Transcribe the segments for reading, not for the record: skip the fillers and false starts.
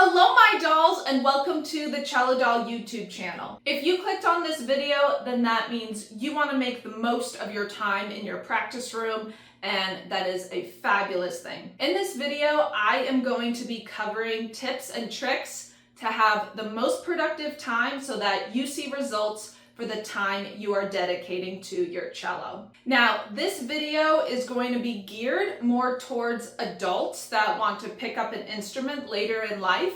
Hello my dolls and welcome to the Cello Doll YouTube channel. If you clicked on this video, then that means you want to make the most of your time in your practice room, and that is a fabulous thing. In this video, I am going to be covering tips and tricks to have the most productive time so that you see results for the time you are dedicating to your cello. Now, this video is going to be geared more towards adults that want to pick up an instrument later in life.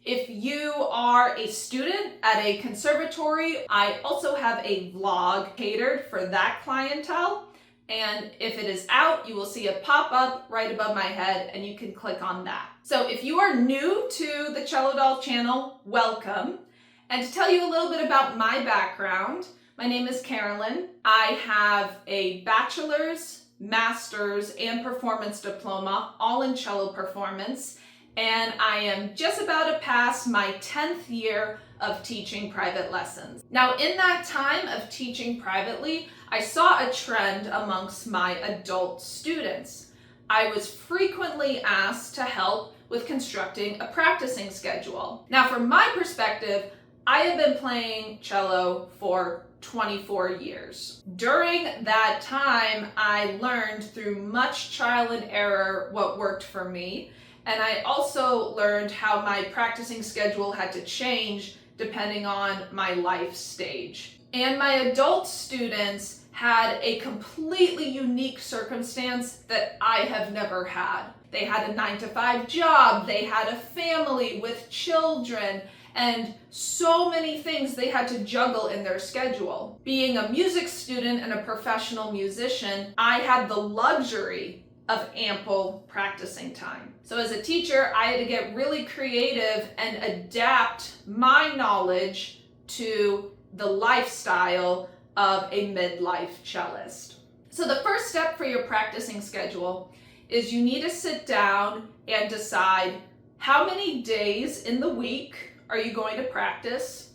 If you are a student at a conservatory, I also have a vlog catered for that clientele. And if it is out, you will see a pop-up right above my head and you can click on that. So if you are new to the Cello Doll channel, welcome. And to tell you a little bit about my background, my name is Carolyn. I have a bachelor's, master's, and performance diploma, all in cello performance. And I am just about to pass my 10th year of teaching private lessons. Now, in that time of teaching privately, I saw a trend amongst my adult students. I was frequently asked to help with constructing a practicing schedule. Now, from my perspective, I have been playing cello for 24 years. During that time, I learned through much trial and error what worked for me, and I also learned how my practicing schedule had to change depending on my life stage. And my adult students had a completely unique circumstance that I have never had. They had a 9-to-5 job, they had a family with children, and so many things they had to juggle in their schedule. Being a music student and a professional musician, I had the luxury of ample practicing time. So as a teacher, I had to get really creative and adapt my knowledge to the lifestyle of a midlife cellist. So the first step for your practicing schedule is you need to sit down and decide how many days in the week are you going to practice,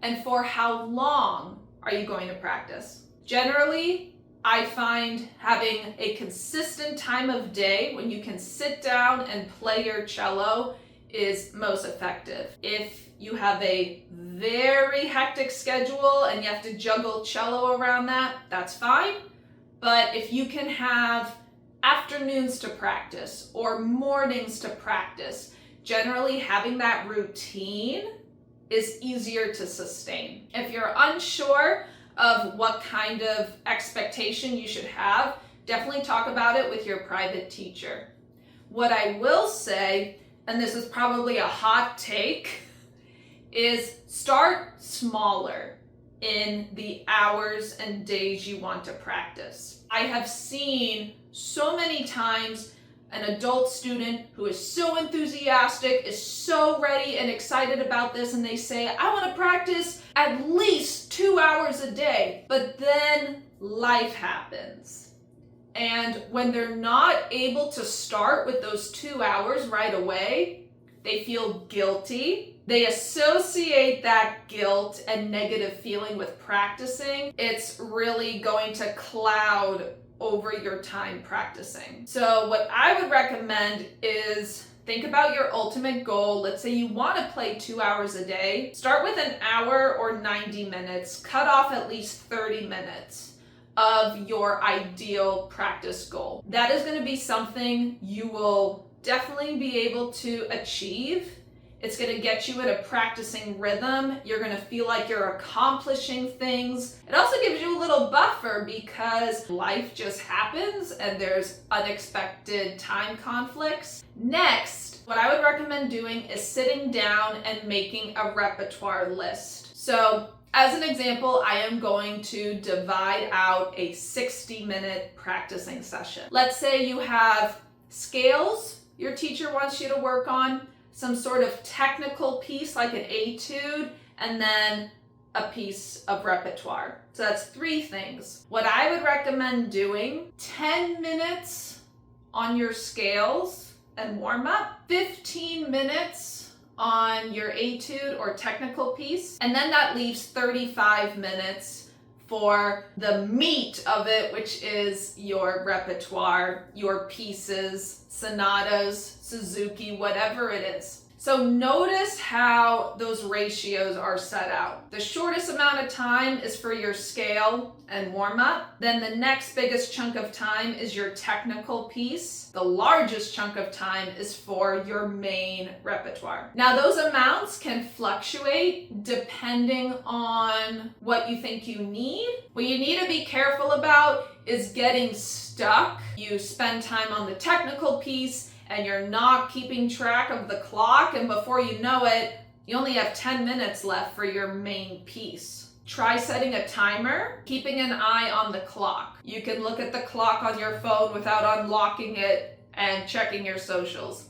and for how long are you going to practice? Generally, I find having a consistent time of day when you can sit down and play your cello is most effective. If you have a very hectic schedule and you have to juggle cello around that, that's fine. But if you can have afternoons to practice or mornings to practice, generally having that routine is easier to sustain. If you're unsure of what kind of expectation you should have, definitely talk about it with your private teacher. What I will say, and this is probably a hot take, is start smaller in the hours and days you want to practice. I have seen so many times an adult student who is so enthusiastic, is so ready and excited about this, and they say, I want to practice at least 2 hours a day. But then life happens. And when they're not able to start with those 2 hours right away, they feel guilty. They associate that guilt and negative feeling with practicing. It's really going to cloud over your time practicing. So what I would recommend is think about your ultimate goal. Let's say you want to play 2 hours a day. Start with an hour or 90 minutes. Cut off at least 30 minutes of your ideal practice goal. That is going to be something you will definitely be able to achieve. It's going to get you in a practicing rhythm. You're going to feel like you're accomplishing things. It also gives you a little buffer because life just happens and there's unexpected time conflicts. Next, what I would recommend doing is sitting down and making a repertoire list. So as an example, I am going to divide out a 60-minute practicing session. Let's say you have scales your teacher wants you to work on, some sort of technical piece like an etude, and then a piece of repertoire. So that's 3 things. What I would recommend doing, 10 minutes on your scales and warm up, 15 minutes on your etude or technical piece, and then that leaves 35 minutes for the meat of it, which is your repertoire, your pieces, sonatas, Suzuki, whatever it is. So notice how those ratios are set out. The shortest amount of time is for your scale and warm up. Then the next biggest chunk of time is your technical piece. The largest chunk of time is for your main repertoire. Now those amounts can fluctuate depending on what you think you need. What you need to be careful about is getting stuck. You spend time on the technical piece and you're not keeping track of the clock, and before you know it, you only have 10 minutes left for your main piece. Try setting a timer, keeping an eye on the clock. You can look at the clock on your phone without unlocking it and checking your socials.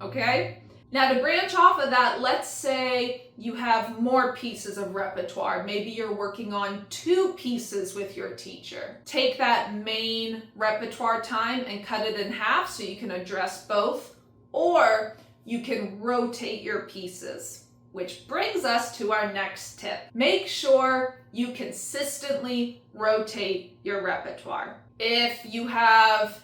Okay? Now to branch off of that, let's say you have more pieces of repertoire. Maybe you're working on 2 pieces with your teacher. Take that main repertoire time and cut it in half so you can address both, or you can rotate your pieces, which brings us to our next tip. Make sure you consistently rotate your repertoire. If you have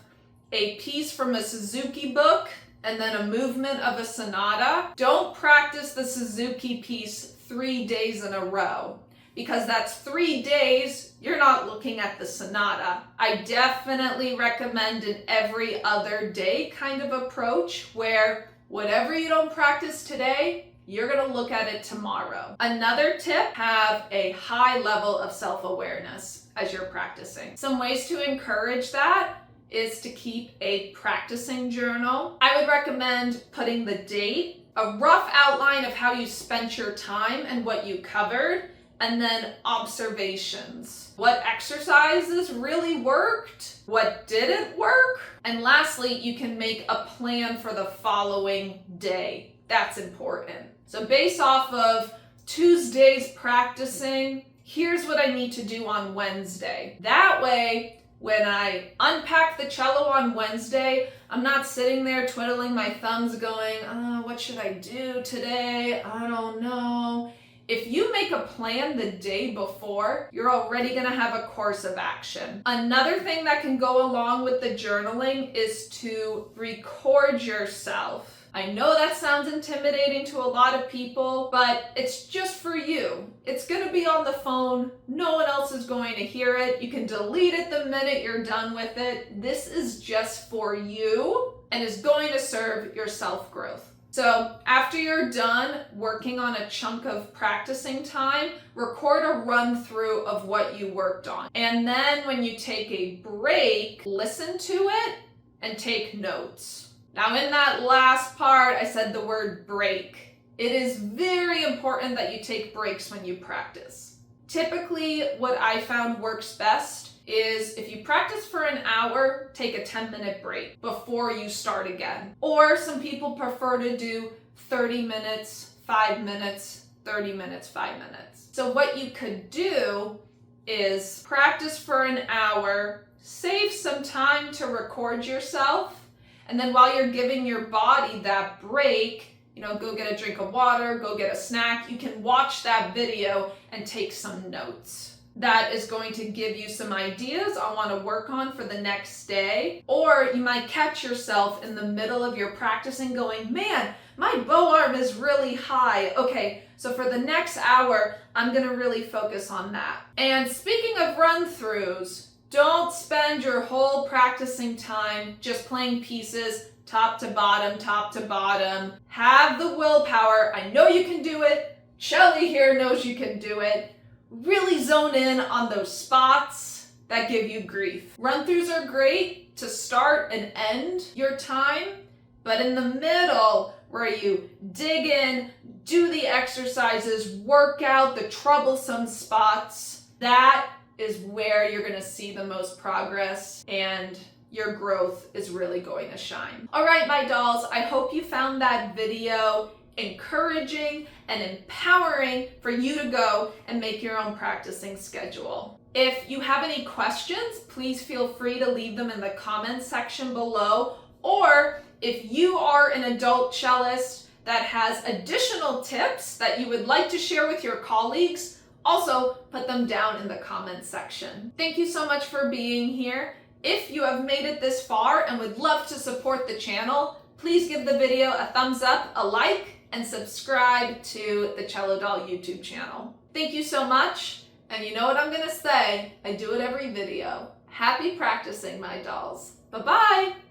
a piece from a Suzuki book and then a movement of a sonata, don't practice the Suzuki piece 3 days in a row, because that's 3 days you're not looking at the sonata. I definitely recommend an every other day kind of approach where whatever you don't practice today, you're gonna look at it tomorrow. Another tip, have a high level of self-awareness as you're practicing. Some ways to encourage that is to keep a practicing journal. I would recommend putting the date, a rough outline of how you spent your time and what you covered, and then observations. What exercises really worked? What didn't work? And lastly, you can make a plan for the following day. That's important. So based off of Tuesday's practicing, here's what I need to do on Wednesday. That way, when I unpack the cello on Wednesday, I'm not sitting there twiddling my thumbs going, what should I do today? I don't know. If you make a plan the day before, you're already gonna have a course of action. Another thing that can go along with the journaling is to record yourself. I know that sounds intimidating to a lot of people, but it's just for you. It's gonna be on the phone. No one else is going to hear it. You can delete it the minute you're done with it. This is just for you and is going to serve your self-growth. So after you're done working on a chunk of practicing time, record a run through of what you worked on. And then when you take a break, listen to it and take notes. Now in that last part, I said the word break. It is very important that you take breaks when you practice. Typically, what I found works best is if you practice for an hour, take a 10-minute break before you start again. Or some people prefer to do 30 minutes, 5 minutes, 30 minutes, 5 minutes. So what you could do is practice for an hour, save some time to record yourself, and then while you're giving your body that break, go get a drink of water, go get a snack, you can watch that video and take some notes. That is going to give you some ideas on what to work on for the next day. Or you might catch yourself in the middle of your practicing going, man, my bow arm is really high. Okay, so for the next hour, I'm gonna really focus on that. And speaking of run-throughs, don't spend your whole practicing time just playing pieces top to bottom, top to bottom. Have the willpower. I know you can do it. Shelly here knows you can do it. Really zone in on those spots that give you grief. Run-throughs are great to start and end your time, but in the middle where you dig in, do the exercises, work out the troublesome spots, that is where you're gonna see the most progress and your growth is really going to shine. All right, my dolls, I hope you found that video encouraging and empowering for you to go and make your own practicing schedule. If you have any questions, please feel free to leave them in the comments section below, or if you are an adult cellist that has additional tips that you would like to share with your colleagues, also put them down in the comments section. Thank you so much for being here. If you have made it this far and would love to support the channel, please give the video a thumbs up, a like, and subscribe to the Cello Doll YouTube channel. Thank you so much, and you know what I'm gonna say, I do it every video. Happy practicing, my dolls. Bye-bye!